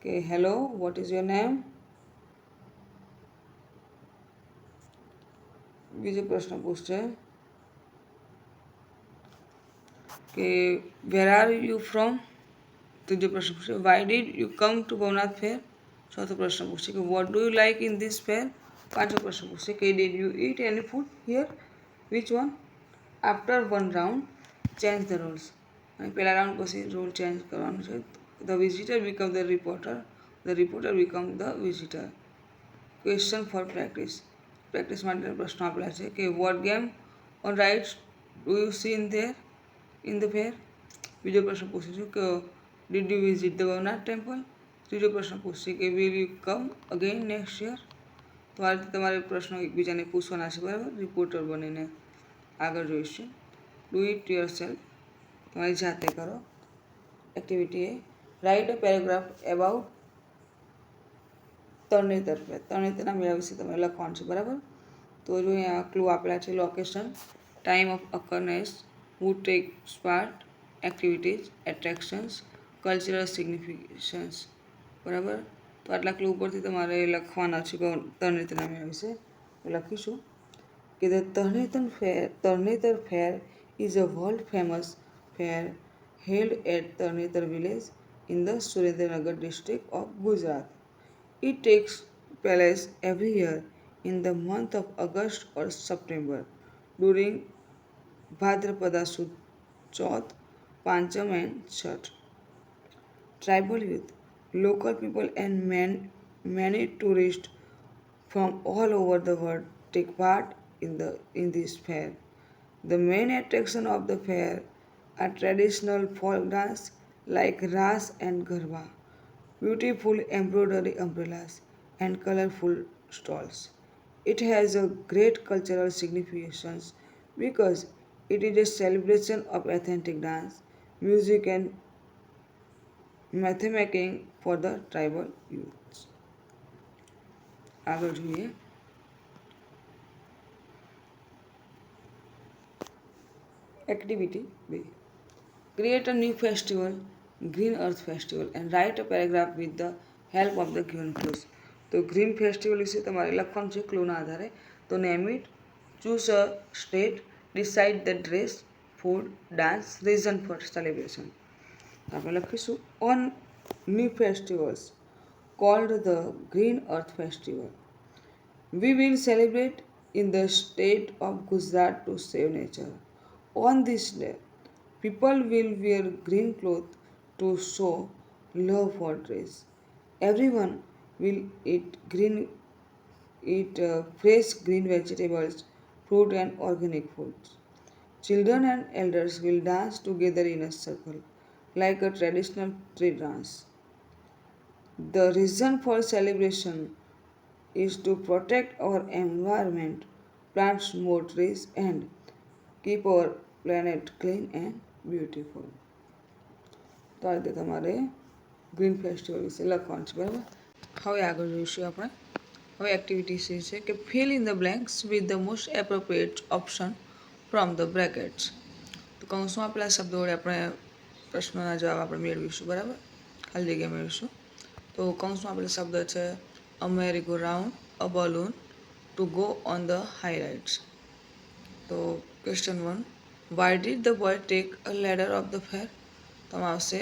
કે hello, what is your name. બીજો પ્રશ્ન પૂછશે કે વેર આર યુ ફ્રોમ. ત્રીજો પ્રશ્ન પૂછશે why did you come to Bhavnath fair. ચોથો પ્રશ્ન પૂછશે કે what do you like in this fair. પાંચમો પ્રશ્ન પૂછશે કે did you eat any food here. Which one. After one round change the rules. અને પહેલા રાઉન્ડ પછી રૂલ ચેન્જ કરવાનું છે. The visitor become the reporter. The reporter become the visitor. Question for practice. Practice માટેના પ્રશ્નો આપેલા છે કે what game on rides do you see in the fair. બીજો પ્રશ્ન પૂછીશું કે did you visit the Bhavnath temple. ત્રીજો પ્રશ્ન પૂછશે કે will you come again next year. તો આ રીતે તમારે પ્રશ્નો એકબીજાને પૂછવાના છે, બરાબર. રિપોર્ટર બનીને આગળ જોઈશું. Do it your self. તમારી જાતે કરો. Activity A write a paragraph about Tarnetar fair. તરણેતરના મેળા વિશે તમારે લખવાનું છે, બરાબર. તો જો અહીંયા ક્લુ આપેલા છે. Location, time of occurrence, who takes part, activities, attractions, cultural significance, બરાબર. તો આટલા ક્લુ ઉપરથી તમારે લખવાના છે તરણેતરના મેળા વિશે. લખીશું કે the Tarnetar fair is a world famous fair held at Tarnetar village in the Surendranagar district of Gujarat. It takes place every year in the month of August or September during Bhadrapada Sud Chauth, Pancham and Chhath. Tribal youth, local people and many tourists from all over the world take part in this fair. The main attraction of the fair are traditional folk dance like Ras and Garba, beautiful embroidery umbrellas, and colorful stalls. It has a great cultural significance because it is a celebration of authentic dance, music, and mathemaking for the tribal youths. આગળ જોઈએ. Activity B. Create a new festival, Green Earth Festival, and write a paragraph with the help of the given clues. તો green festival વિશે તમારે લખવાનું છે ક્લૂના આધારે. તો name it, choose a state, decide the dress, food, dance, reason four celebration. આપણે લખીશું on new festivals cold the green earth festival. We will celebrate in the state of Gujarat to save nature. On this day, people will wear green clothes to show love for trees. Everyone will eat fresh green vegetables, fruit, and organic foods. Children and elders will dance together in a circle, like a traditional tree dance. The reason for celebration is to protect our environment, plant more trees, and keep our planet clean and beautiful. તો આ રીતે તમારે green festival વિશે લખવાનું છે, બરાબર. હવે આગળ જોઈશું આપણે. હવે એક્ટિવિટી સી છે કે fill in the blanks with the most appropriate option from the brackets. તો કૌંસમાં આપેલા શબ્દો વડે આપણે પ્રશ્નોના જવાબ આપણે મેળવીશું, બરાબર, ખાલી જગ્યા મેળવીશું. તો કૌંસમાં આપેલા શબ્દ છે a merry go round, a balloon, to go on the high rides. તો question 1, why did the boy take a ladder of the fair? તો આવશે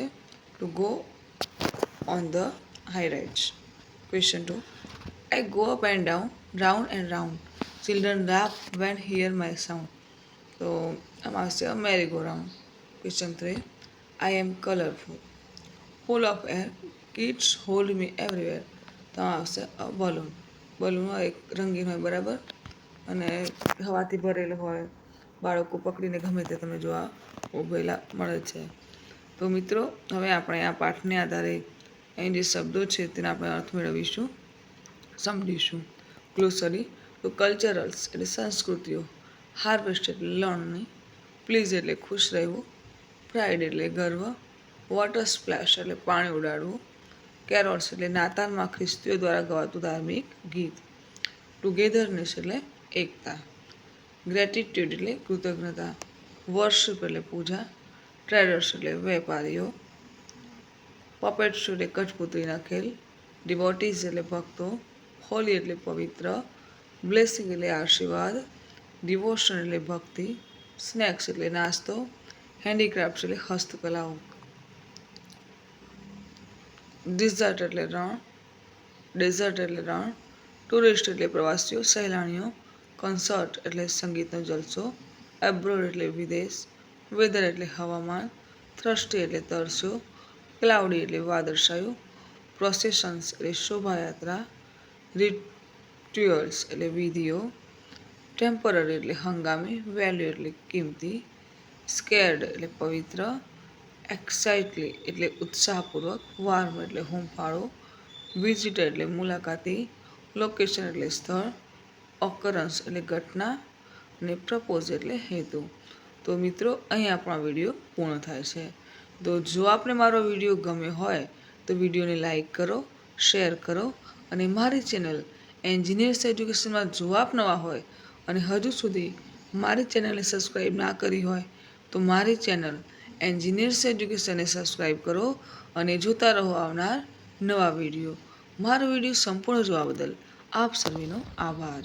to go on the high rides. Question 2, I go up and down, round and round. Children laugh when hear my sound. તો આમાં આવશે a merry go round. Question 3, I am colorful, full of air, kids hold me everywhere. તો આમાં આવશે a balloon. Balloon હોય એક રંગીન હોય, બરાબર, અને હવાથી ભરેલું હોય, બાળકો પકડીને ગમે તે તમે જોવા ઉભેલા મળે છે. તો મિત્રો, હવે આપણે આ પાઠને આધારે અહીં જે શબ્દો છે તેના આપણે અર્થ મેળવીશું, સમજીશું. ગ્લોસરી. તો કલ્ચરલ્સ એટલે સંસ્કૃતિઓ, હાર્વેસ્ટ એટલે લણણી, પ્લીઝ એટલે ખુશ રહેવું, પ્રાઇડ એટલે ગર્વ, વોટર સ્પ્લેશ એટલે પાણી ઉડાડવું, કેરોલ્સ એટલે નાતાલમાં ખ્રિસ્તીઓ દ્વારા ગવાતું ધાર્મિક ગીત, ટુગેધરનેસ એટલે એકતા, ગ્રેટિટ્યુડ એટલે કૃતજ્ઞતા, વર્શિપ એટલે પૂજા, ટ્રેડર્સ એટલે વેપારીઓ, પપેટ શો એટલે કઠપુતળીના ખેલ, ડિવોટીઝ એટલે ભક્તો, હોલી એટલે પવિત્ર, બ્લેસિંગ એટલે આશીર્વાદ, ડિવોશન એટલે ભક્તિ, સ્નેક્સ એટલે નાસ્તો, હેન્ડીક્રાફ્ટ એટલે હસ્તકલાઓ, ડેઝર્ટ એટલે રણ, ટુરિસ્ટ એટલે પ્રવાસીઓ, સહેલાણીઓ, કન્સર્ટ એટલે સંગીતનો જલસો, એબ્રોડ એટલે વિદેશ, વેધર એટલે હવામાન, થ્રસ્ટી એટલે તરસ્યો, ક્લાઉડી એટલે વાદળછાયું, પ્રોસેશન્સ એટલે શોભાયાત્રા, રિચ્યુઅલ્સ એટલે વિધિઓ, ટેમ્પરરી એટલે હંગામી, વેલ્યુ એટલે કિંમતી, સ્કેર્ડ એટલે પવિત્ર, એક્સાઇટલી એટલે ઉત્સાહપૂર્વક, વાર્મ એટલે હૂંફાળો, વિઝિટર એટલે મુલાકાતી, લોકેશન એટલે સ્થળ, ઓકરન્સ એટલે ઘટના, અને પ્રપોઝ એટલે હેતુ. તો મિત્રો, અહીં આપણો વિડીયો પૂર્ણ થાય છે. તો જો આપને મારો વિડીયો ગમ્યો હોય તો વિડીયોને લાઈક કરો, શેર કરો, અને મારી ચેનલ એન્જિનિયર્સ એજ્યુકેશનમાં જો આપ નવા હોય અને હજુ સુધી મારી ચેનલને સબસ્ક્રાઈબ ના કરી હોય તો મારી ચેનલ એન્જિનિયર્સ એજ્યુકેશનને સબસ્ક્રાઈબ કરો અને જોતા રહો આવનાર નવા વિડીયો. મારો વિડીયો સંપૂર્ણ જોવા બદલ આપ સર્વેનો આભાર.